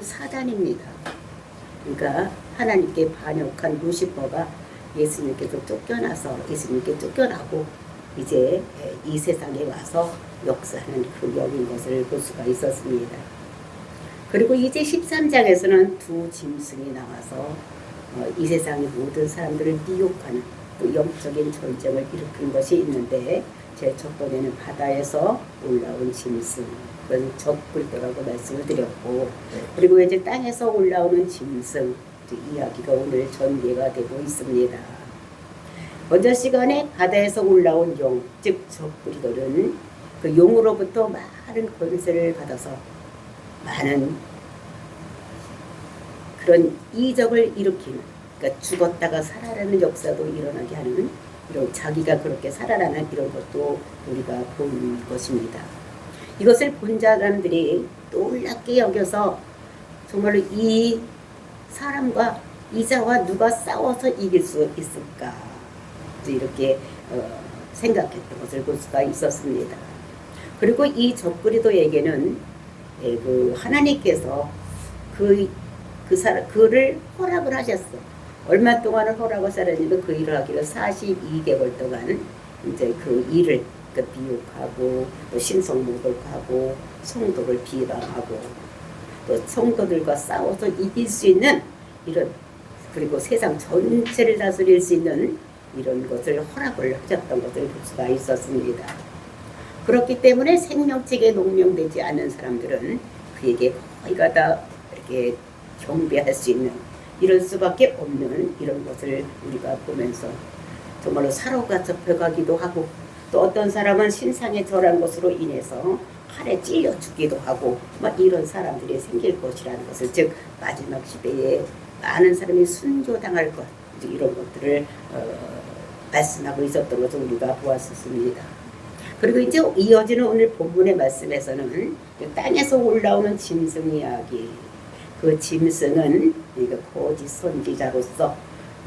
사단입니다. 그러니까 하나님께 반역한 루시퍼가 예수님께서 쫓겨나서 예수님께 쫓겨나고 이제 이 세상에 와서 역사하는 그 역인 것을 볼 수가 있었습니다. 그리고 이제 13장에서는 두 짐승이 나와서 이 세상의 모든 사람들을 미혹하는 또 영적인 전쟁을 일으킨 것이 있는데, 제 첫 번째는 바다에서 올라온 짐승, 그건 적불도라고 말씀을 드렸고, 그리고 이제 땅에서 올라오는 짐승 이야기가 오늘 전개가 되고 있습니다. 먼저 시간에 바다에서 올라온 용, 즉 적불이들은 그 용으로부터 많은 권세를 받아서 많은 그런 이적을 일으키는, 그러니까 죽었다가 살아나는 역사도 일어나게 하는, 이런 자기가 그렇게 살아나는 이런 것도 우리가 본 것입니다. 이것을 본 사람들이 놀랍게 여겨서 정말로 이 사람과 이자와 누가 싸워서 이길 수 있을까, 이렇게 생각했던 것을 볼 수가 있었습니다. 그리고 이 적그리도에게는 그 하나님께서 그를 허락을 하셨어. 얼마 동안을 허락하셨냐면 그 일을 하기를 42개월 동안 이제 그 일을 미혹하고 또 신성모독하고 성도를 비방하고 또 성도들과 싸워서 이길 수 있는 이런, 그리고 세상 전체를 다스릴 수 있는 이런 것을 허락을 하셨던 것을 볼 수가 있었습니다. 그렇기 때문에 생명책에 농명되지 않은 사람들은 그에게 거의 다 이렇게 경배할 수 있는, 이럴 수밖에 없는 이런 것을 우리가 보면서 정말로 사로가 접혀가기도 하고, 또 어떤 사람은 신상에 절한 것으로 인해서 칼에 찔려 죽기도 하고 막 이런 사람들이 생길 것이라는 것을, 즉 마지막 시대에 많은 사람이 순교당할 것, 이런 것들을 말씀하고 있었던 것을 우리가 보았었습니다. 그리고 이제 이어지는 오늘 본문의 말씀에서는 땅에서 올라오는 짐승 이야기, 그 짐승은 거짓 선지자로서,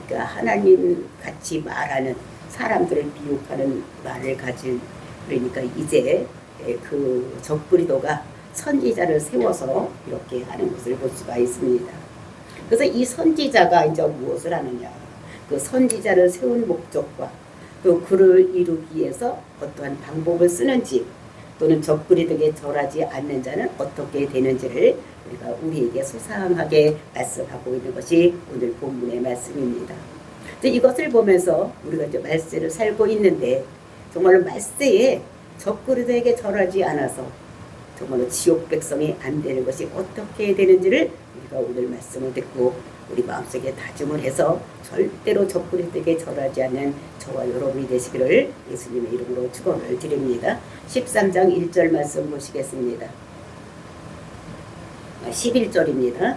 그러니까 하나님 같이 말하는, 사람들을 미혹하는 말을 가진, 그러니까 이제 그 적그리도가 선지자를 세워서 이렇게 하는 것을 볼 수가 있습니다. 그래서 이 선지자가 이제 무엇을 하느냐, 그 선지자를 세운 목적과 또 그를 이루기 위해서 어떠한 방법을 쓰는지, 또는 적그리도에게 절하지 않는 자는 어떻게 되는지를 우리에게 소상하게 말씀하고 있는 것이 오늘 본문의 말씀입니다. 이것을 보면서 우리가 이제 말세를 살고 있는데, 정말로 말세에 적그리도에게 절하지 않아서 정말로 지옥 백성이 안 되는 것이 어떻게 되는지를 우리가 오늘 말씀을 듣고 우리 마음속에 다짐을 해서 절대로 적그리도에게 절하지 않는 저와 여러분이 되시기를 예수님의 이름으로 축원을 드립니다. 13장 1절 말씀 보시겠습니다. 11절입니다.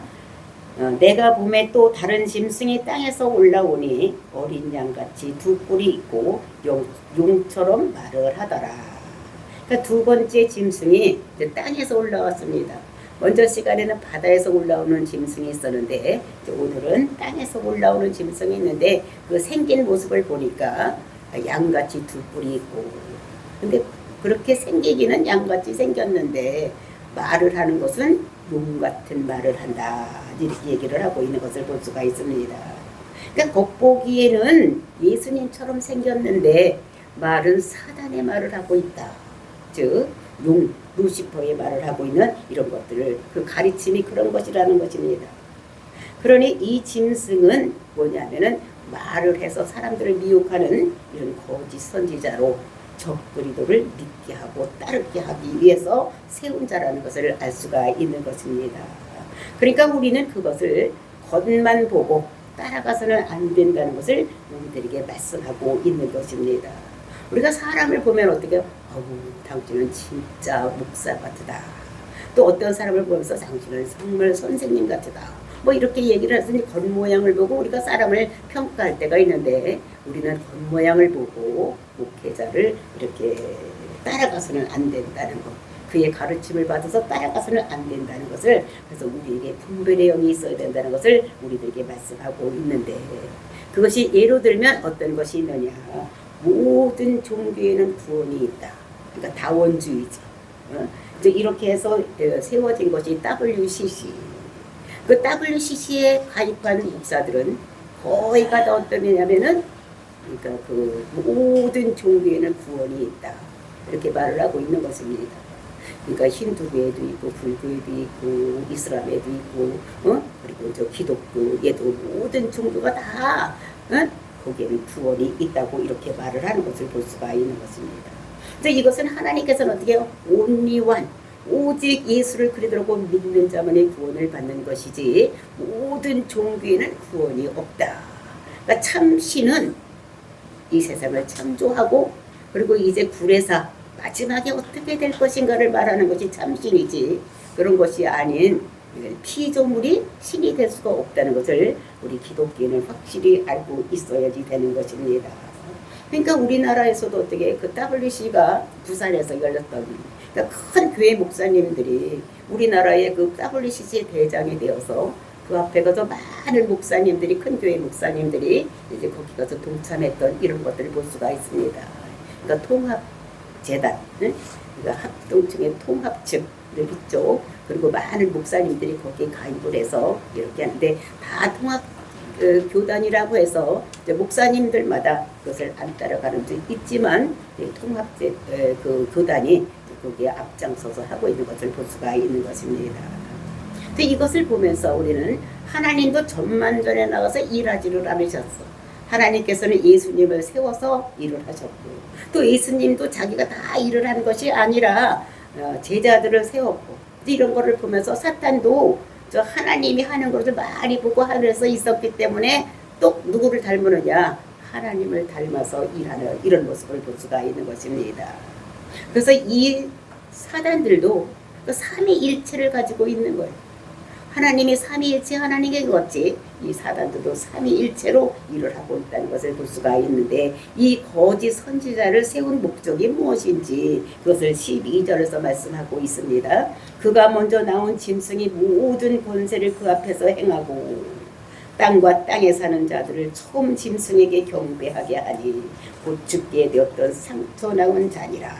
내가 봄에 또 다른 짐승이 땅에서 올라오니 어린 양같이 두 뿔이 있고 용처럼 말을 하더라. 그러니까 두 번째 짐승이 이제 땅에서 올라왔습니다. 먼저 시간에는 바다에서 올라오는 짐승이 있었는데, 오늘은 땅에서 올라오는 짐승이 있는데, 그 생긴 모습을 보니까 양같이 두 뿔이 있고, 근데 그렇게 생기기는 양같이 생겼는데 말을 하는 것은 용 같은 말을 한다, 이렇게 얘기를 하고 있는 것을 볼 수가 있습니다. 그러니까 겉보기에는 예수님처럼 생겼는데 말은 사단의 말을 하고 있다, 즉 용, 루시퍼의 말을 하고 있는 이런 것들을, 그 가르침이 그런 것이라는 것입니다. 그러니 이 짐승은 뭐냐면은 말을 해서 사람들을 미혹하는 이런 거짓 선지자로 적그리도를 믿게 하고 따르게 하기 위해서 세운 자라는 것을 알 수가 있는 것입니다. 그러니까 우리는 그것을 겉만 보고 따라가서는 안 된다는 것을 우리들에게 말씀하고 있는 것입니다. 우리가 사람을 보면 어떻게, 당신은 진짜 목사 같다, 또 어떤 사람을 보면서 당신은 정말 선생님 같다, 뭐 이렇게 얘기를 하더니 겉모양을 보고 우리가 사람을 평가할 때가 있는데, 우리는 겉모양을 보고 목회자를 이렇게 따라가서는 안 된다는 것, 그의 가르침을 받아서 따라가서는 안 된다는 것을, 그래서 우리에게 분별의 영이 있어야 된다는 것을 우리들에게 말씀하고 있는데, 그것이 예로 들면 어떤 것이 있느냐, 모든 종교에는 구원이 있다, 그러니까 다원주의죠. 이렇게 해서 세워진 것이 WCC, 그 WCC에 가입한 목사들은 거의가 다 어떤 애냐면은 그러니까 그 모든 종교에는 구원이 있다 이렇게 말을 하고 있는 것입니다. 그러니까 힌두교에도 있고 불교에도 있고 이슬람에도 있고 그리고 저 기독교에도 모든 종교가 다 거기에는 구원이 있다고 이렇게 말을 하는 것을 볼 수가 있는 것입니다. 그래서 이것은 하나님께서는 어떻게 해요? only one 오직 예수를 그리스도로 믿는 자만이 구원을 받는 것이지 모든 종교에는 구원이 없다. 그러니까 참신은 이 세상을 창조하고 그리고 이제 구레사 마지막에 어떻게 될 것인가를 말하는 것이 참신이지 그런 것이 아닌 피조물이 신이 될 수가 없다는 것을 우리 기독교인은 확실히 알고 있어야지 되는 것입니다. 그러니까 우리나라에서도 어떻게 그 WC가 부산에서 열렸던 그러니까 큰 교회 목사님들이 우리나라의 그 WCC 대장이 되어서 그 앞에 가서 많은 목사님들이 큰 교회 목사님들이 이제 거기 가서 동참했던 이런 것들을 볼 수가 있습니다. 그러니까 통합재단, 그러니까 합동층의 통합측 있죠. 그리고 많은 목사님들이 거기에 가입을 해서 이렇게 하는데 다 통합 교단이라고 해서 이제 목사님들마다 그것을 안 따라가는 데 있지만 통합제 그 교단이 거기에 앞장서서 하고 있는 것을 볼 수가 있는 것입니다. 근데 이것을 보면서 우리는 하나님도 전만전에 나가서 일하지를 않으셨어. 하나님께서는 예수님을 세워서 일을 하셨고 또 예수님도 자기가 다 일을 한 것이 아니라 제자들을 세웠고 이런 거를 보면서 사탄도 저 하나님이 하는 것을 많이 보고 하늘에서 있었기 때문에 또 누구를 닮으느냐 하나님을 닮아서 일하는 이런 모습을 볼 수가 있는 것입니다. 그래서 이 사단들도 그 삼위일체를 가지고 있는 거예요. 하나님이 삼위일체 하나님께 걷지 이 사단들도 삼위일체로 일을 하고 있다는 것을 볼 수가 있는데 이 거짓 선지자를 세운 목적이 무엇인지 그것을 12절에서 말씀하고 있습니다. 그가 먼저 나온 짐승이 모든 권세를 그 앞에서 행하고 땅과 땅에 사는 자들을 처음 짐승에게 경배하게 하니 곧 죽게 되었던 상처 나온 자니라.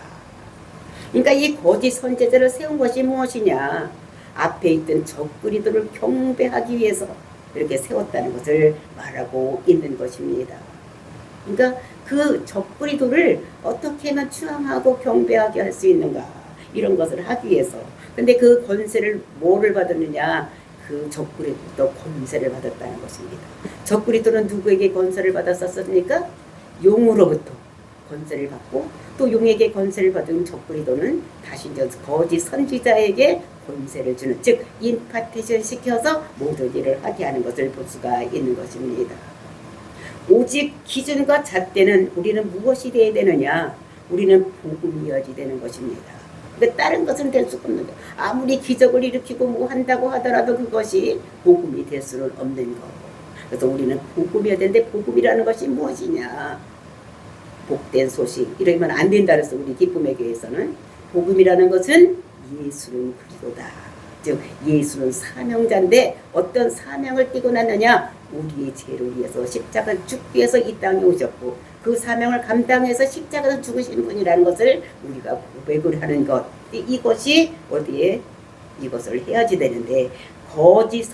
그러니까 이 거짓 선지자를 세운 것이 무엇이냐? 앞에 있던 적그리스도를 경배하기 위해서 이렇게 세웠다는 것을 말하고 있는 것입니다. 그러니까 그 적그리스도를 어떻게 하면 추앙하고 경배하게 할 수 있는가 이런 것을 하기 위해서 근데 그 권세를 뭐를 받았느냐 그 적그리스도 권세를 받았다는 것입니다. 적그리스도는 누구에게 권세를 받았었습니까? 용으로부터 권세를 받고 또 용에게 권세를 받은 적그리스도는 다시 이제 거짓 선지자에게 권세를 주는 즉 임파테이션 시켜서 모든 일을 하게 하는 것을 볼 수가 있는 것입니다. 오직 기준과 잣대는 우리는 무엇이 되어야 되느냐? 우리는 복음이어야 되는 것입니다. 그러니까 다른 것은 될 수가 없는 거예요. 아무리 기적을 일으키고 뭐 한다고 하더라도 그것이 복음이 될 수는 없는 거. 그래서 우리는 복음이어야 되는데 복음이라는 것이 무엇이냐? 복된 소식 이러면 안 된다 그래서 우리 기쁨의 교회에서는 복음이라는 것은 예수는 그리스도다. 즉 예수는 사명자인데 어떤 사명을 띠고 났느냐? 우리의 죄를 위해서 십자가를 죽기 위해서 이 땅에 오셨고 그 사명을 감당해서 십자가에서 죽으신 분이라는 것을 우리가 고백을 하는 것 이것이 어디에 이것을 해야지 되는데 거짓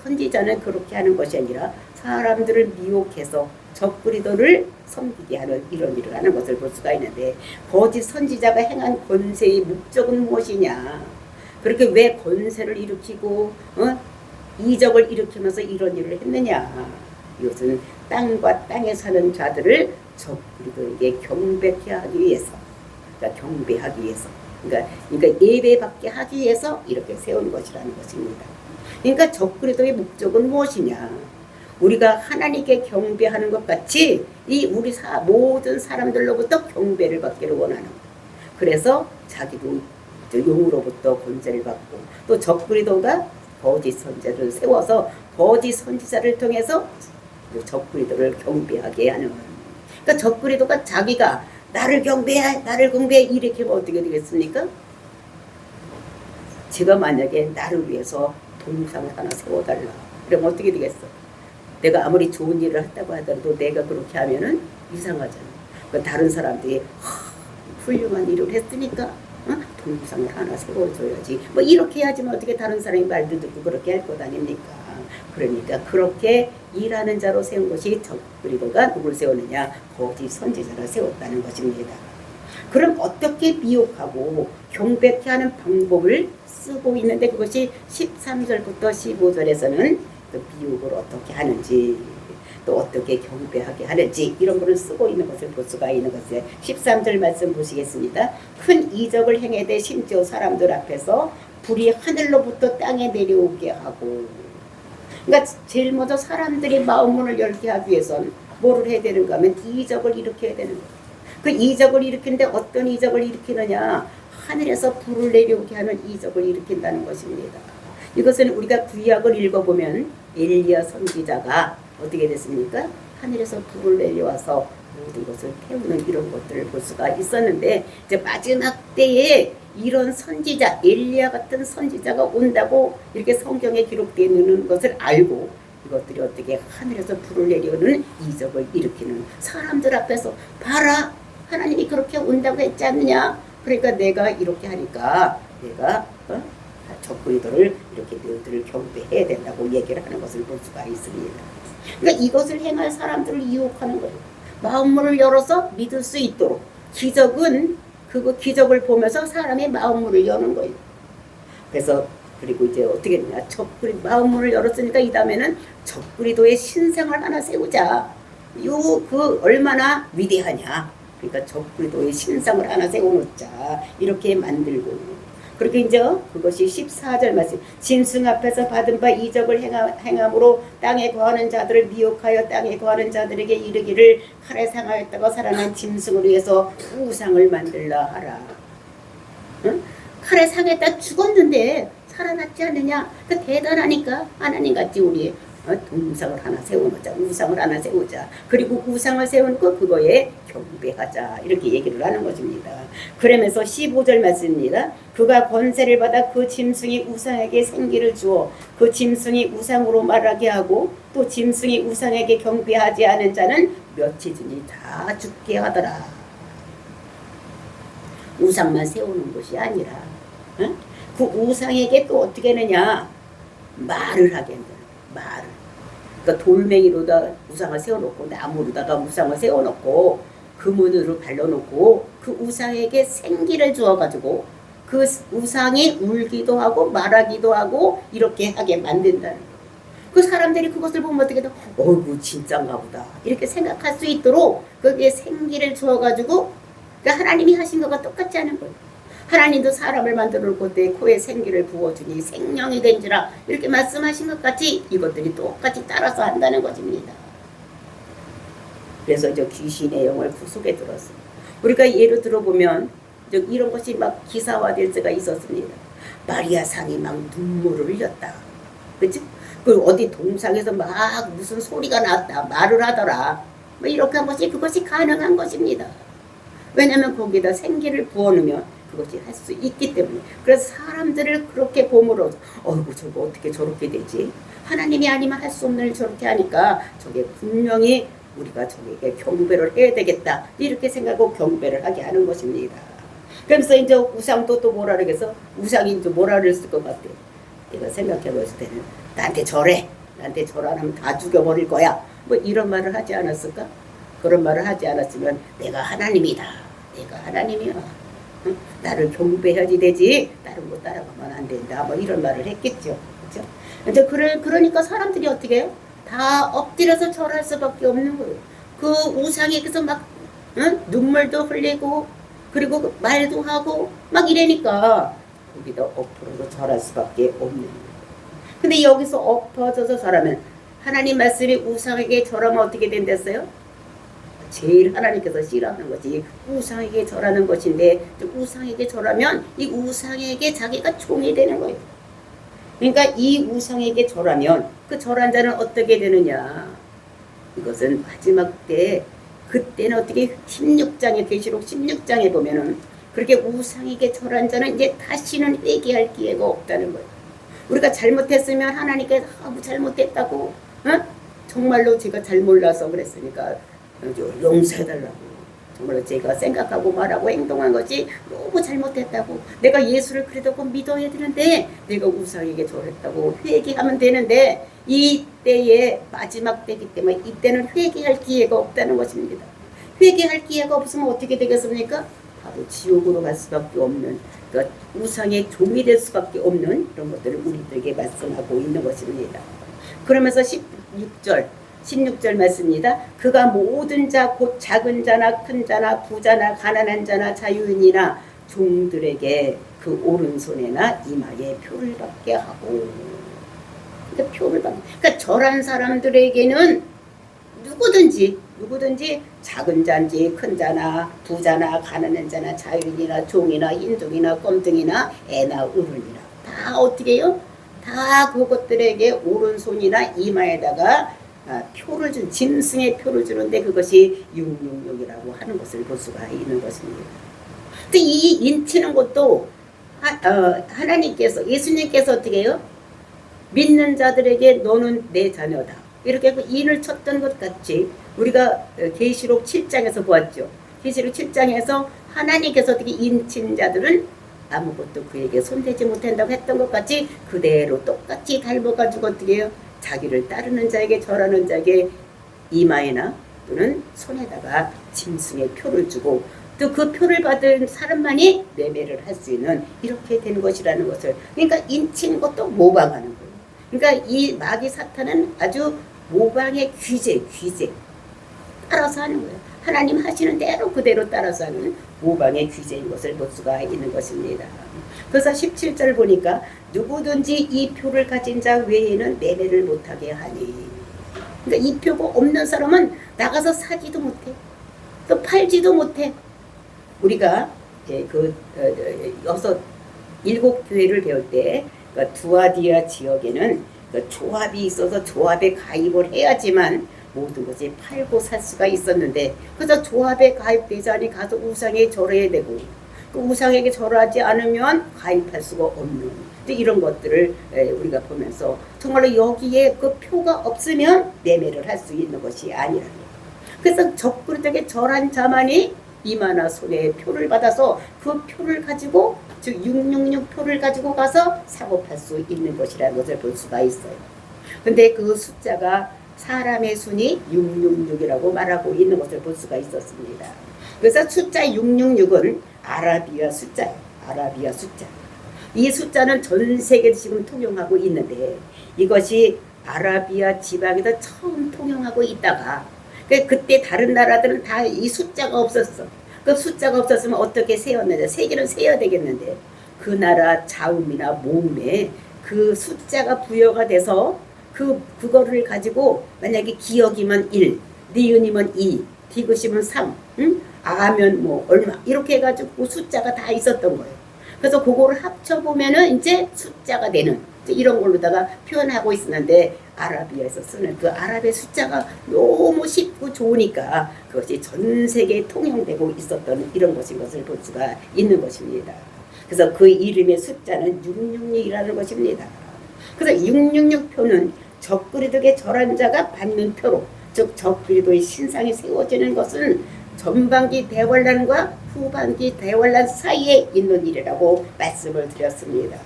선지자는 그렇게 하는 것이 아니라 사람들을 미혹해서 적그리스도를 섬기게 하는 이런 일을 하는 것을 볼 수가 있는데 거짓 선지자가 행한 권세의 목적은 무엇이냐? 그렇게 왜 권세를 일으키고 이적을 일으키면서 이런 일을 했느냐? 이것은 땅과 땅에 사는 자들을 적그리스도에게 경배케 하기 위해서, 그러니까 경배하기 위해서, 그러니까 예배받게 하기 위해서 이렇게 세운 것이라는 것입니다. 그러니까 적그리스도의 목적은 무엇이냐? 우리가 하나님께 경배하는 것 같이 이 우리 모든 사람들로부터 경배를 받기를 원하는 거예요. 그래서 자기도 용으로부터 권세를 받고 또 적그리스도가 거짓 선지자를 세워서 거짓 선지자를 통해서 적그리스도를 경배하게 하는 거예요. 그러니까 적그리스도가 자기가 나를 경배해 이렇게 하면 어떻게 되겠습니까? 제가 만약에 나를 위해서 동상을 하나 세워달라 그러면 어떻게 되겠어? 내가 아무리 좋은 일을 했다고 하더라도 내가 그렇게 하면은 이상하잖아. 그러니까 다른 사람들이 훌륭한 일을 했으니까 동상을 하나 세워줘야지. 뭐 이렇게 해야지만 어떻게 다른 사람이 말도 듣고 그렇게 할 것 아닙니까? 그러니까 그렇게 일하는 자로 세운 것이 적그리도가 누굴 세웠느냐? 거짓 선지자를 세웠다는 것입니다. 그럼 어떻게 미혹하고 경배케 하는 방법을 쓰고 있는데 그것이 13절부터 15절에서는 그 미혹을 어떻게 하는지 또 어떻게 경배하게 하는지 이런 거를 쓰고 있는 것을 볼 수가 있는 것이에요. 13절 말씀 보시겠습니다. 큰 이적을 행하되 심지어 사람들 앞에서 불이 하늘로부터 땅에 내려오게 하고, 그러니까 제일 먼저 사람들이 마음문을 열게 하기 위해서는 뭐를 해야 되는가 하면 이적을 일으켜야 되는 거예요. 그 이적을 일으키는데 어떤 이적을 일으키느냐? 하늘에서 불을 내려오게 하면 이적을 일으킨다는 것입니다. 이것은 우리가 구약을 읽어보면 엘리야 선지자가 어떻게 됐습니까? 하늘에서 불을 내려와서 모든 것을 태우는 이런 것들을 볼 수가 있었는데, 이제 마지막 때에 이런 선지자, 엘리야 같은 선지자가 온다고 이렇게 성경에 기록되어 있는 것을 알고 이것들이 어떻게 하늘에서 불을 내려오는 이적을 일으키는, 사람들 앞에서 봐라, 하나님이 그렇게 온다고 했지 않느냐? 그러니까 내가 이렇게 하니까 내가 적그리도를 이렇게 너희들을 경배해야 된다고 얘기를 하는 것을 볼 수가 있습니다. 그러니까 이것을 행할 사람들을 유혹하는 거예요. 마음문을 열어서 믿을 수 있도록. 기적은 그 기적을 보면서 사람의 마음문을 여는 거예요. 그래서 그리고 이제 어떻게 되냐? 마음문을 열었으니까 이 다음에는 적그리도의 신상을 하나 세우자. 그 얼마나 위대하냐? 그러니까 적그리도의 신상을 하나 세워놓자. 이렇게 만들고. 그렇게 이제 그것이 14절 말씀. 짐승 앞에서 받은 바 이적을 행함으로 땅에 거하는 자들을 미혹하여 땅에 거하는 자들에게 이르기를 칼에 상하였다가 살아난 짐승을 위해서 우상을 만들라 하라. 응? 칼에 상했다 죽었는데 살아났지 않느냐? 그 대단하니까 하나님같이 우리 동상을 하나 세워놓자. 우상을 하나 세우자. 그리고 우상을 세우고 그거에 경배하자. 이렇게 얘기를 하는 것입니다. 그러면서 15절 말씀입니다. 그가 권세를 받아 그 짐승이 우상에게 생기를 주어 그 짐승이 우상으로 말하게 하고 또 짐승이 우상에게 경배하지 않은 자는 며칠이니 다 죽게 하더라. 우상만 세우는 것이 아니라 그 우상에게 또 어떻게 하느냐? 말을 하게 한다. 말을. 그러니까 돌멩이로다 우상을 세워놓고 나무로다가 우상을 세워놓고 금은으로 발라놓고 그 우상에게 생기를 주어가지고 그 우상이 울기도 하고 말하기도 하고 이렇게 하게 만든다는 거예요. 그 사람들이 그것을 보면 어떻게 돼? 어이구 진짠가 보다 이렇게 생각할 수 있도록 거기에 생기를 주어가지고 그러니까 하나님이 하신 것과 똑같지 않은 거예요. 하나님도 사람을 만들어 놓고 내 코에 생기를 부어주니 생명이 된지라 이렇게 말씀하신 것 같이 이것들이 똑같이 따라서 한다는 것입니다. 그래서 저 귀신의 영을 그 속에 들었어요. 우리가 예로 들어보면 이런 것이 막 기사화될 때가 있었습니다. 마리아 상이 막 눈물을 흘렸다. 그치? 그 어디 동상에서 막 무슨 소리가 났다. 말을 하더라. 뭐 이렇게 한 것이 그것이 가능한 것입니다. 왜냐하면 거기다 생기를 부어놓으면 그것이 할 수 있기 때문에. 그래서 사람들을 그렇게 봄으로 어이구 저거 어떻게 저렇게 되지? 하나님이 아니면 할 수 없는 일 저렇게 하니까 저게 분명히 우리가 저에게 경배를 해야 되겠다 이렇게 생각하고 경배를 하게 하는 것입니다. 그러면서 이제 우상도 또 뭐라 그래서 우상이 이제 뭐라 그랬을 것 같아요. 내가 생각해 봤을 때는 나한테 절해, 나한테 절 안 하면 다 죽여버릴 거야. 뭐 이런 말을 하지 않았을까? 그런 말을 하지 않았으면 내가 하나님이다, 내가 하나님이야. 응? 나를 경배해야지 되지 다른 거 따라가면 안 된다. 뭐 이런 말을 했겠죠. 그렇죠? 이제 그러니까 사람들이 어떻게 해요? 다 엎드려서 절할 수밖에 없는 거예요. 그 우상에게서 막 눈물도 흘리고 그리고 말도 하고 막 이러니까 거기다 엎어져서 절할 수밖에 없는 거예요. 근데 여기서 엎어져서 절하면 하나님 말씀이 우상에게 절하면 어떻게 된댔어요? 제일 하나님께서 싫어하는 것이 우상에게 절하는 것인데 우상에게 절하면 이 우상에게 자기가 종이 되는 거예요. 그러니까 이 우상에게 절하면 그 절한 자는 어떻게 되느냐? 이것은 마지막 때 그때는 어떻게 16장에 계시록 16장에 보면은 그렇게 우상에게 절한 자는 이제 다시는 회개할 기회가 없다는 거예요. 우리가 잘못했으면 하나님께서 잘못했다고 정말로 제가 잘 몰라서 그랬으니까 용서해달라고 정말로 제가 생각하고 말하고 행동한 것이 너무 잘못했다고, 내가 예수를 그래도 꼭 믿어야 되는데 내가 우상에게 절했다고 회개하면 되는데, 이때의 마지막 때이기 때문에 이때는 회개할 기회가 없다는 것입니다. 회개할 기회가 없으면 어떻게 되겠습니까? 바로 지옥으로 갈 수밖에 없는, 그러니까 우상의 종이 될 수밖에 없는 그런 것들을 우리들에게 말씀하고 있는 것입니다. 그러면서 16절 말씀입니다. 그가 모든 자 곧 작은 자나 큰 자나 부자나 가난한 자나 자유인이나 종들에게 그 오른손에나 이마에 표를 받게 하고, 그러니까 표를 받게, 그러니까 절한 사람들에게는 누구든지 작은 자인지 큰 자나 부자나 가난한 자나 자유인이나 종이나 흰둥이나 껌둥이나 애나 어른이나 다 어떻게 해요? 다 그것들에게 오른손이나 이마에다가 표를 준, 짐승의 표를 주는데 그것이 666이라고 하는 것을 볼 수가 있는 것입니다. 근데 이 인치는 것도 하나님께서, 예수님께서 어떻게 해요? 믿는 자들에게 너는 내 자녀다, 이렇게 인을 쳤던 것 같이 우리가 계시록 7장에서 보았죠. 계시록 7장에서 하나님께서 어떻게 인친 자들은 아무것도 그에게 손대지 못한다고 했던 것 같이 그대로 똑같이 닮아가지고 어떻게 해요? 자기를 따르는 자에게, 절하는 자에게 이마에나 또는 손에다가 짐승의 표를 주고, 또 그 표를 받은 사람만이 매매를 할 수 있는, 이렇게 되는 것이라는 것을, 그러니까 인치는 것도 모방하는 거예요. 그러니까 이 마귀 사탄은 아주 모방의 귀재 따라서 하는 거예요. 하나님 하시는 대로 그대로 따라서 하는 모방의 귀재인 것을 볼 수가 있는 것입니다. 그래서 17절 보니까 누구든지 이 표를 가진 자 외에는 매매를 못하게 하니, 그러니까 이 표가 없는 사람은 나가서 사지도 못해, 또 팔지도 못해. 우리가 여섯 일곱 교회를 배울 때 그러니까 두아디아 지역에는 조합이 있어서 조합에 가입을 해야지만 모든 것이 팔고 살 수가 있었는데, 그래서 조합에 가입되자니 가서 우상에 절해야 되고, 그 우상에게 절하지 않으면 가입할 수가 없는 이런 것들을 우리가 보면서 정말로 여기에 그 표가 없으면 매매를 할 수 있는 것이 아니라는 거예요. 그래서 적그리스도에게 절한 자만이 이마나 손에 표를 받아서 그 표를 가지고, 즉 666 표를 가지고 가서 사고 팔 수 있는 것이라는 것을 볼 수가 있어요. 근데 그 숫자가 사람의 순이 666이라고 말하고 있는 것을 볼 수가 있었습니다. 그래서 숫자 666은 아라비아 숫자예요. 아라비아 숫자. 이 숫자는 전 세계에 지금 통용하고 있는데, 이것이 아라비아 지방에서 처음 통용하고 있다가, 그때 다른 나라들은 다 이 숫자가 없었어. 그 숫자가 없었으면 어떻게 세웠느냐, 세계는 세어야 되겠는데, 그 나라 자음이나 모음에 그 숫자가 부여가 돼서 그거를 가지고 만약에 기역이면 1, 니은이면 2, 디귿이면 3, 아면 뭐 얼마, 이렇게 해가지고 숫자가 다 있었던 거예요. 그래서 그거를 합쳐보면은 이제 숫자가 되는, 이런 걸로다가 표현하고 있었는데, 아라비아에서 쓰는 그 아랍의 숫자가 너무 쉽고 좋으니까 그것이 전 세계에 통용되고 있었던 이런 것인 것을 볼 수가 있는 것입니다. 그래서 그 이름의 숫자는 666이라는 것입니다. 그래서 666표는 적그리스도에게 절한 자가 받는 표로, 즉 적그리스도의 신상이 세워지는 것은 전반기 대환란과 후반기 대환란 사이에 있는 일이라고 말씀을 드렸습니다.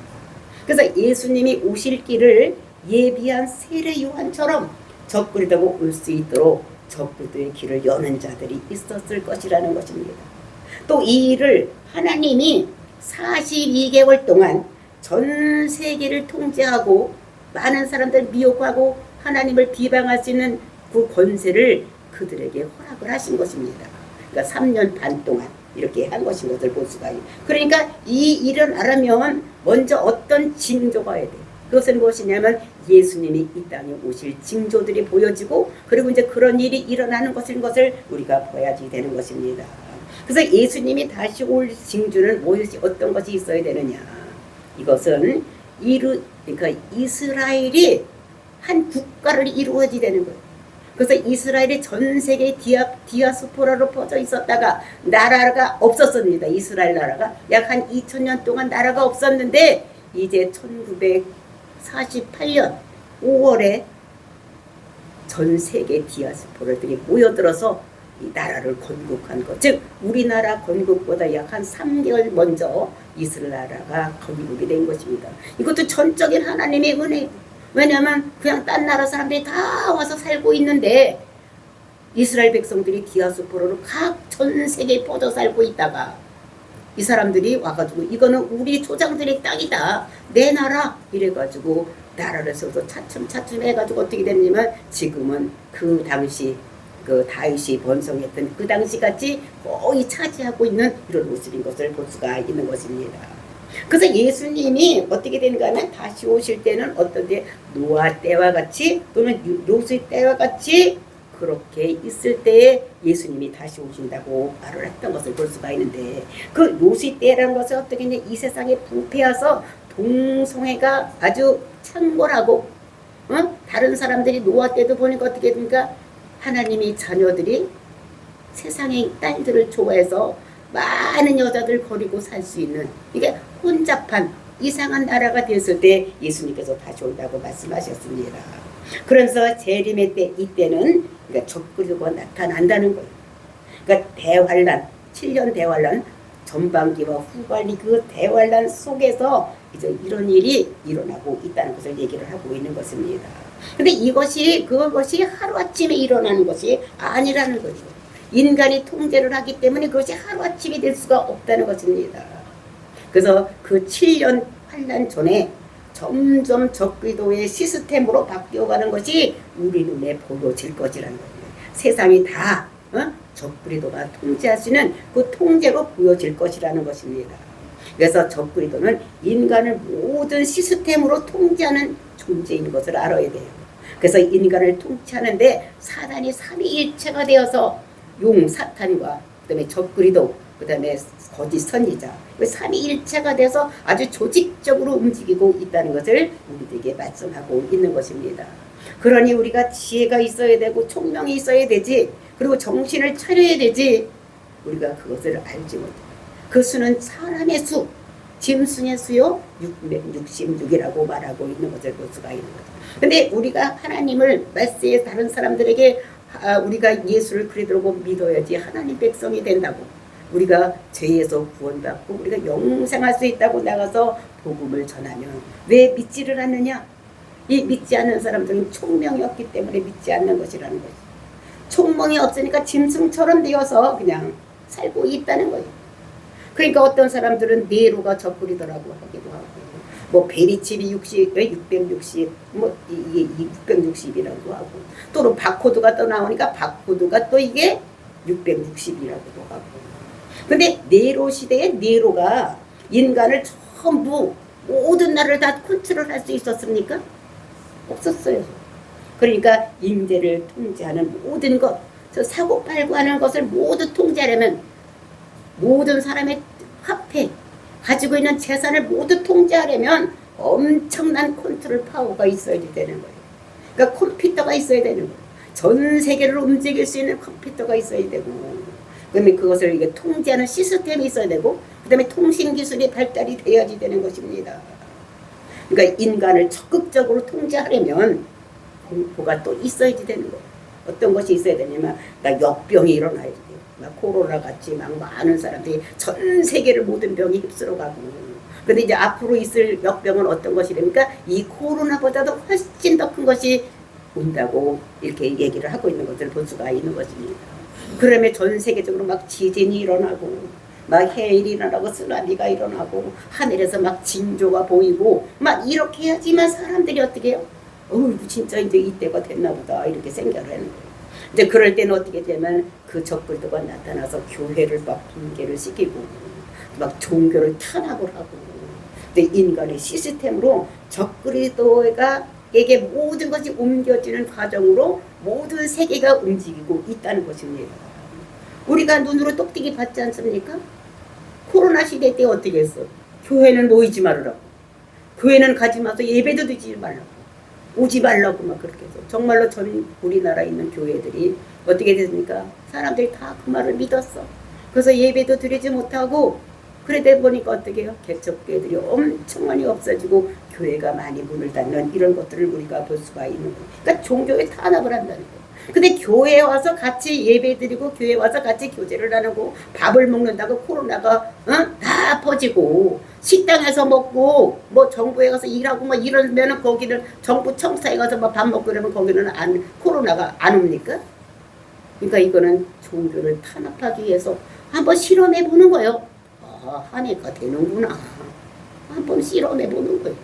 그래서 예수님이 오실 길을 예비한 세례 요한처럼 적그리스도가 올 수 있도록 적그리스도의 길을 여는 자들이 있었을 것이라는 것입니다. 또 이 일을 하나님이 42개월 동안 전 세계를 통제하고 많은 사람들 미혹하고 하나님을 비방할 수 있는 그 권세를 그들에게 허락을 하신 것입니다. 그러니까 3년 반 동안 이렇게 한 것인 것을 볼 수가 있어요. 그러니까 이 일을 하려면 먼저 어떤 징조가 해야 돼요. 그것은 무엇이냐면 예수님이 이 땅에 오실 징조들이 보여지고, 그리고 이제 그런 일이 일어나는 것을 우리가 봐야지 되는 것입니다. 그래서 예수님이 다시 올 징조는 무엇이, 어떤 것이 있어야 되느냐. 이것은 그러니까 이스라엘이 한 국가를 이루어지게 되는 거예요. 그래서 이스라엘이 전 세계 디아스포라로 퍼져 있었다가 나라가 없었습니다. 이스라엘 나라가 약 한 2000년 동안 나라가 없었는데, 이제 1948년 5월에 전 세계 디아스포라들이 모여들어서 이 나라를 건국한 것. 즉 우리나라 건국보다 약 한 3개월 먼저 이스라엘 나라가 건국이 된 것입니다. 이것도 전적인 하나님의 은혜. 왜냐하면 그냥 딴 나라 사람들이 다 와서 살고 있는데 이스라엘 백성들이 디아스포라로 각 전 세계에 뻗어 살고 있다가 이 사람들이 와가지고 이거는 우리 조상들의 땅이다, 내 나라 이래가지고 나라를 서서 차츰차츰 해가지고 어떻게 됐냐면 지금은 그 당시 그 다윗이 번성했던 그 당시 같이 거의 차지하고 있는 이런 모습인 것을 볼 수가 있는 것입니다. 그래서 예수님이 어떻게 되는가 하면 다시 오실 때는 어떤데 노아 때와 같이 또는 롯의 때와 같이 그렇게 있을 때에 예수님이 다시 오신다고 말을 했던 것을 볼 수가 있는데 그 롯의 때라는 것은 어떻게 했냐, 이 세상에 부패해서 동성애가 아주 창궐하고 다른 사람들이 노아 때도 보니까 어떻게 됩니까? 하나님이 자녀들이 세상의 딸들을 좋아해서 많은 여자들 버리고 살 수 있는 이게 혼잡한 이상한 나라가 됐을 때 예수님께서 다시 온다고 말씀하셨습니다. 그래서 재림의 때 이때는 그러니까 적그리스도가 나타난다는 거예요. 그러니까 대환란 7년 대환란 전반기와 후반기 그 대환란 속에서 이제 이런 일이 일어나고 있다는 것을 얘기를 하고 있는 것입니다. 근데 그것이 하루아침에 일어나는 것이 아니라는 거죠. 인간이 통제를 하기 때문에 그것이 하루아침에 될 수가 없다는 것입니다. 그래서 그 7년 환란 전에 점점 적그리스도의 시스템으로 바뀌어가는 것이 우리 눈에 보여질 것이라는 거예요. 세상이 다 적그리스도가 통제하시는 그 통제로 보여질 것이라는 것입니다. 그래서 적그리스도는 인간을 모든 시스템으로 통제하는 존재인 것을 알아야 돼요. 그래서 인간을 통치하는데 사단이 삼위일체가 되어서 용 사탄과 그다음에 적그리스도 그다음에 거짓 선지자 삼위일체가 돼서 아주 조직적으로 움직이고 있다는 것을 우리들에게 말씀하고 있는 것입니다. 그러니 우리가 지혜가 있어야 되고 총명이 있어야 되지, 그리고 정신을 차려야 되지, 우리가 그것을 알지 못해. 그 수는 사람의 수, 짐승의 수요 666이라고 말하고 있는 것을 볼 수가 있는 거죠. 근데 우리가 하나님을 말세에 다른 사람들에게 우리가 예수를 그리스도로 믿어야지 하나님 백성이 된다고, 우리가 죄에서 구원받고 우리가 영생할 수 있다고 나가서 복음을 전하면 왜 믿지를 않느냐? 이 믿지 않는 사람들은 총명이 없기 때문에 믿지 않는 것이라는 거죠. 총명이 없으니까 짐승처럼 되어서 그냥 살고 있다는 거예요. 그러니까 어떤 사람들은 네로가 적그리스도라고 하기도 하고, 뭐 베리칩이 660, 뭐 이게 660이라고 하고, 또는 바코드가 또 나오니까 바코드가 또 이게 660이라고도 하고. 근데 네로 시대에 네로가 인간을 전부 모든 나라를 다 컨트롤할 수 있었습니까? 없었어요. 그러니까 임대를 통제하는 모든 것, 사고팔고 하는 것을 모두 통제하려면 모든 사람의 화폐, 가지고 있는 재산을 모두 통제하려면 엄청난 컨트롤 파워가 있어야 되는 거예요. 그러니까 컴퓨터가 있어야 되는 거예요. 전 세계를 움직일 수 있는 컴퓨터가 있어야 되고, 그다음에 그것을 이게 통제하는 시스템이 있어야 되고, 그다음에 통신 기술이 발달이 돼야지 되는 것입니다. 그러니까 인간을 적극적으로 통제하려면 공포가 또 있어야지 되는 거예요. 어떤 것이 있어야 되냐면 역병이 일어나야 돼요. 막 코로나 같이 막 많은 사람들이 전 세계를 모든 병이 휩쓸어 가고. 근데 이제 앞으로 있을 역병은 어떤 것이랍니까? 이 코로나보다도 훨씬 더 큰 것이 온다고 이렇게 얘기를 하고 있는 것을 볼 수가 있는 것입니다. 그러면 전 세계적으로 막 지진이 일어나고, 막 해일이 일어나고, 쓰나미가 일어나고, 하늘에서 막 징조가 보이고, 막 이렇게 해야지만 사람들이 어떻게 해요? 진짜 이제 이때가 됐나 보다 이렇게 생각을 하는 거예요. 이제 그럴 때는 어떻게 되면 그 적그리스도가 나타나서 교회를 막 붕괴를 시키고 막 종교를 탄압을 하고, 근데 인간의 시스템으로 적그리스도에게 모든 것이 옮겨지는 과정으로 모든 세계가 움직이고 있다는 것입니다. 우리가 눈으로 똑똑히 봤지 않습니까? 코로나 시대 때 어떻게 했어? 교회는 모이지 말으라고, 교회는 가지 마서 예배도 드리지 말라고, 오지 말라고 막 그렇게 해서 정말로 전 우리나라에 있는 교회들이 어떻게 됐습니까? 사람들이 다 그 말을 믿었어. 그래서 예배도 드리지 못하고, 그러다 보니까 어떻게 해요? 개척교회들이 엄청 많이 없어지고 교회가 많이 문을 닫는 이런 것들을 우리가 볼 수가 있는 거예요. 그러니까 종교에 탄압을 한다는 거예요. 근데 교회에 와서 같이 예배드리고 교회에 와서 같이 교제를 나누고 밥을 먹는다고 코로나가 다 퍼지고 식당에서 먹고 뭐 정부에 가서 일하고 뭐 이러면은 거기는 정부 청사에 가서 뭐 밥 먹고 그러면 거기는 코로나가 안 옵니까? 그러니까 이거는 종교를 탄압하기 위해서 한번 실험해 보는 거예요. 하니까 되는구나. 한번 실험해 보는 거예요.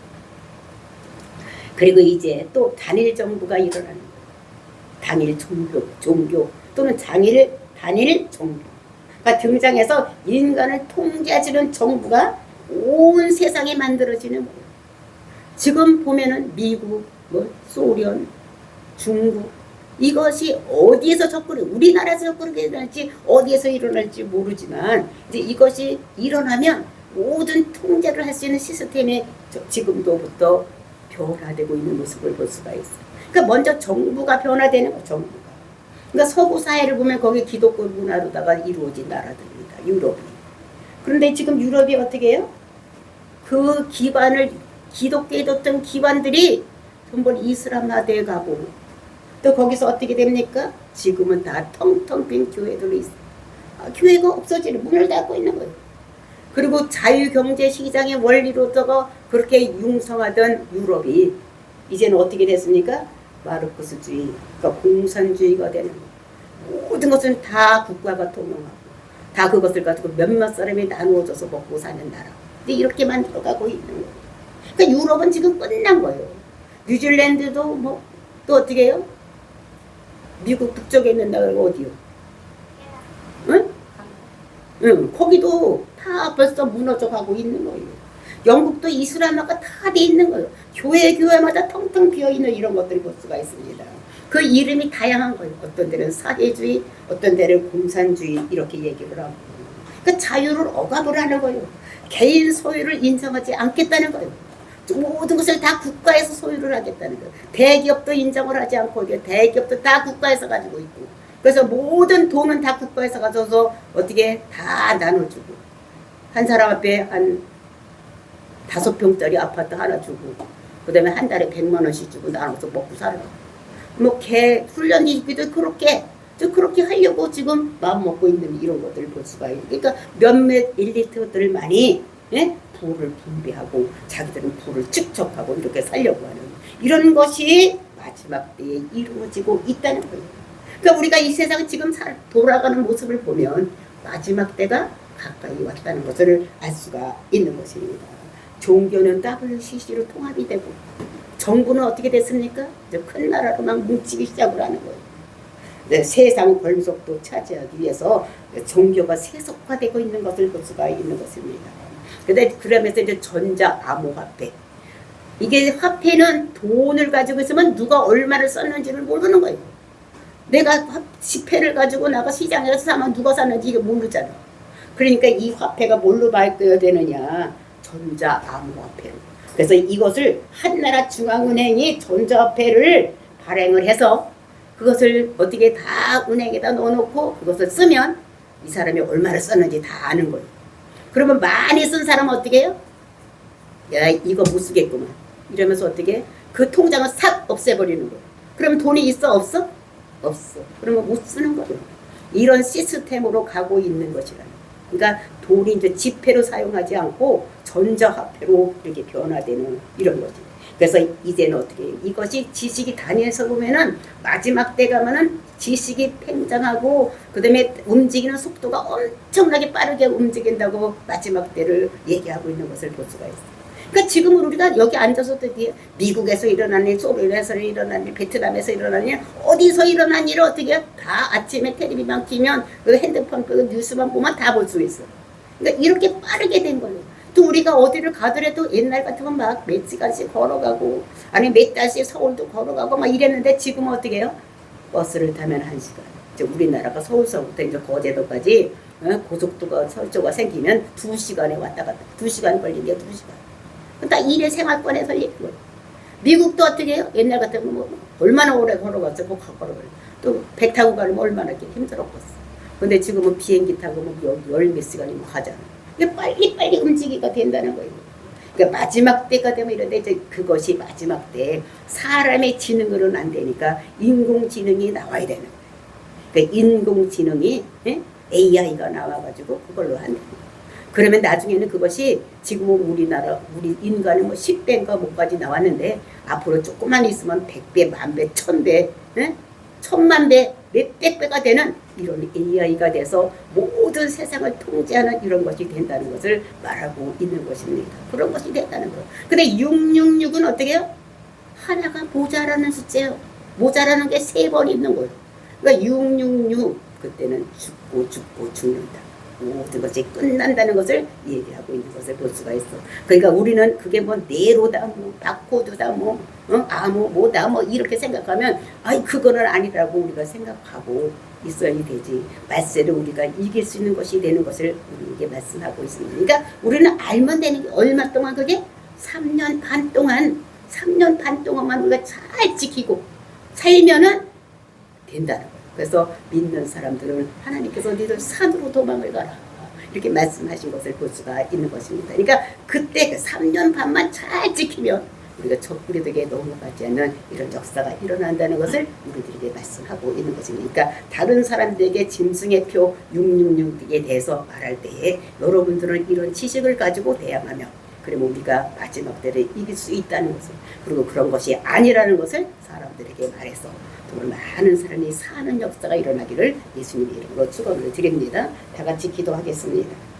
그리고 이제 또 단일 정부가 일어나는 거예요. 단일 종교 또는 단일 종교가 등장해서 인간을 통제하는 정부가 온 세상에 만들어지는 거예요. 지금 보면은 미국, 뭐 소련, 중국 이것이 어디에서 우리나라에서 접근이 일어날지 어디에서 일어날지 모르지만 이제 이것이 일어나면 모든 통제를 할 수 있는 시스템이 지금도부터 변화되고 있는 모습을 볼 수가 있어요. 그러니까 먼저 정부가 변화되는 거, 정부가. 그러니까 서구 사회를 보면 거기 기독교 문화로다가 이루어진 나라들입니다. 유럽이. 그런데 지금 유럽이 어떻게 해요? 그 기반을 기독교에 뒀던 기반들이 전부 이슬람화돼 가고 또 거기서 어떻게 됩니까? 지금은 다 텅텅 빈 교회들이 있어요. 교회가 없어지는 문을 닫고 있는 거예요. 그리고 자유경제시장의 원리로다가 그렇게 융성하던 유럽이 이제는 어떻게 됐습니까? 마르크스주의, 그러니까 공산주의가 되는 거예요. 모든 것은 다 국가가 통용하고 다 그것을 가지고 몇몇 사람이 나누어져서 먹고 사는 나라. 근데 이렇게 만들어가고 있는 거예요. 그러니까 유럽은 지금 끝난 거예요. 뉴질랜드도 뭐 또 어떻게 해요? 미국 북쪽에 있는다 그러고 어디요? 응? 응, 거기도 다 벌써 무너져 가고 있는 거예요. 영국도 이슬람화가 다 돼 있는 거예요. 교회마다 텅텅 비어있는 이런 것들을 볼 수가 있습니다. 그 이름이 다양한 거예요. 어떤 데는 사회주의, 어떤 데는 공산주의 이렇게 얘기를 하고. 그러니까 자유를 억압을 하는 거예요. 개인 소유를 인정하지 않겠다는 거예요. 모든 것을 다 국가에서 소유를 하겠다는 거예요. 대기업도 인정을 하지 않고 대기업도 다 국가에서 가지고 있고 그래서 모든 돈은 다 국가에서 가져서 어떻게 다 나눠주고 한 사람 앞에 한 5평짜리 아파트 하나 주고 그 다음에 한 달에 100만 원씩 주고 나눠서 먹고 살아. 뭐 개 훈련이기도 그렇게 하려고 지금 마음 먹고 있는 이런 것들을 볼 수가 있어요. 그러니까 몇몇 엘리트들만이 부를 분배하고 자기들은 부를 축적하고 이렇게 살려고 하는 이런 것이 마지막 때에 이루어지고 있다는 거예요. 그러니까 우리가 이 세상 지금 돌아가는 모습을 보면 마지막 때가 가까이 왔다는 것을 알 수가 있는 것입니다. 종교는 WCC로 통합이 되고 정부는 어떻게 됐습니까? 이제 큰 나라로 막 뭉치기 시작을 하는 거예요. 네, 세상 권속도 차지하기 위해서 종교가 세속화되고 있는 것을 볼 수가 있는 것입니다. 그러면서 이제 전자 암호화폐. 이게 화폐는 돈을 가지고 있으면 누가 얼마를 썼는지를 모르는 거예요. 내가 지폐를 가지고 나가 시장에서 사면 누가 샀는지 이게 모르잖아. 그러니까 이 화폐가 뭘로 바뀌어야 되느냐? 전자 암호화폐로. 그래서 이것을 한나라 중앙은행이 전자화폐를 발행을 해서 그것을 어떻게 다 은행에다 넣어놓고 그것을 쓰면 이 사람이 얼마를 썼는지 다 아는 거예요. 그러면 많이 쓴 사람은 어떻게 해요? 야, 이거 못 쓰겠구만. 이러면서 어떻게 해? 그 통장을 싹 없애버리는 거예요. 그럼 돈이 있어? 없어? 없어. 그러면 못 쓰는 거예요. 이런 시스템으로 가고 있는 것이라는 거예요. 그러니까 돈이 이제 지폐로 사용하지 않고 전자화폐로 이렇게 변화되는 이런 거지. 그래서 이제는 어떻게 해요? 이것이 지식이 단위에서 보면은 마지막 때 가면은 지식이 팽창하고 그 다음에 움직이는 속도가 엄청나게 빠르게 움직인다고 마지막 때를 얘기하고 있는 것을 볼 수가 있어요. 그러니까 지금 우리가 여기 앉아서 미국에서 일어난 일, 소련에서 일어난 일, 베트남에서 일어난 일, 어디서 일어난 일을 어떻게 해요? 다 아침에 텔레비만 키면 그 핸드폰 그 뉴스만 보면 다 볼 수 있어. 그러니까 이렇게 빠르게 된 거예요. 또 우리가 어디를 가더라도 옛날 같으면 막 몇 시간씩 걸어가고 아니 몇 달씩 서울도 걸어가고 막 이랬는데 지금은 어떻게 해요? 버스를 타면 1시간. 이제 우리나라가 서울서부터 이제 거제도까지 고속도로가 설조가 생기면 2시간에 왔다 갔다. 2시간 걸리네요. 2시간. 딱 일의 생활권에 걸리는 거예요. 미국도 어떻게 해요? 옛날 같으면 뭐 얼마나 오래 걸어갔어. 뭐 걸어가요. 또 배 타고 가려면 얼마나 힘들었겠어. 근데 지금은 비행기 타고 뭐 열 몇 시간이면 가잖아. 이게 빨리빨리 움직이가 된다는 거예요. 그러니까 마지막 때가 되면 이런데 이제 그것이 마지막 때 사람의 지능으로는 안 되니까 인공지능이 나와야 되는 거예요. 그러니까 인공지능이 AI가 나와가지고 그걸로 한다는 거예요. 그러면 나중에는 그것이 지금은 우리나라 우리 인간은 뭐 10배인가 뭐까지 나왔는데 앞으로 조금만 있으면 100배, 만배, 1000배, 1000만배, 몇백 배가 되는 이런 AI가 돼서 모든 세상을 통제하는 이런 것이 된다는 것을 말하고 있는 것입니다. 그런 것이 된다는 거예요. 근데 666은 어떻게 해요? 하나가 모자라는 숫자예요. 모자라는 게 3번 있는 거예요. 그러니까 666 그때는 죽고 죽는다. 모든 것이 끝난다는 것을 얘기하고 있는 것을 볼 수가 있어. 그러니까 우리는 그게 뭐 네로다, 뭐 바코드다, 뭐 아무 뭐다, 뭐 이렇게 생각하면 아이 그거는 아니라고 우리가 생각하고 있어야 되지. 말세를 우리가 이길 수 있는 것이 되는 것을 우리에게 말씀하고 있습니다. 그러니까 우리는 알면 되는 게 얼마 동안 그게 3년 반 동안만 우리가 잘 지키고 살면은 된다는 거예요. 그래서 믿는 사람들은 하나님께서 너희들 산으로 도망을 가라 이렇게 말씀하신 것을 볼 수가 있는 것입니다. 그러니까 그때 그 3년 반만 잘 지키면 우리가 적그리스도에게 넘어가지 않는 이런 역사가 일어난다는 것을 우리들에게 말씀하고 있는 것입니다. 그러니까 다른 사람들에게 짐승의 표 666에 대해서 말할 때에 여러분들은 이런 지식을 가지고 대항하며 그러면 우리가 마지막 때를 이길 수 있다는 것을, 그리고 그런 것이 아니라는 것을 사람들에게 말해서 정말 많은 사람이 사는 역사가 일어나기를 예수님의 이름으로 축원을 드립니다. 다 같이 기도하겠습니다.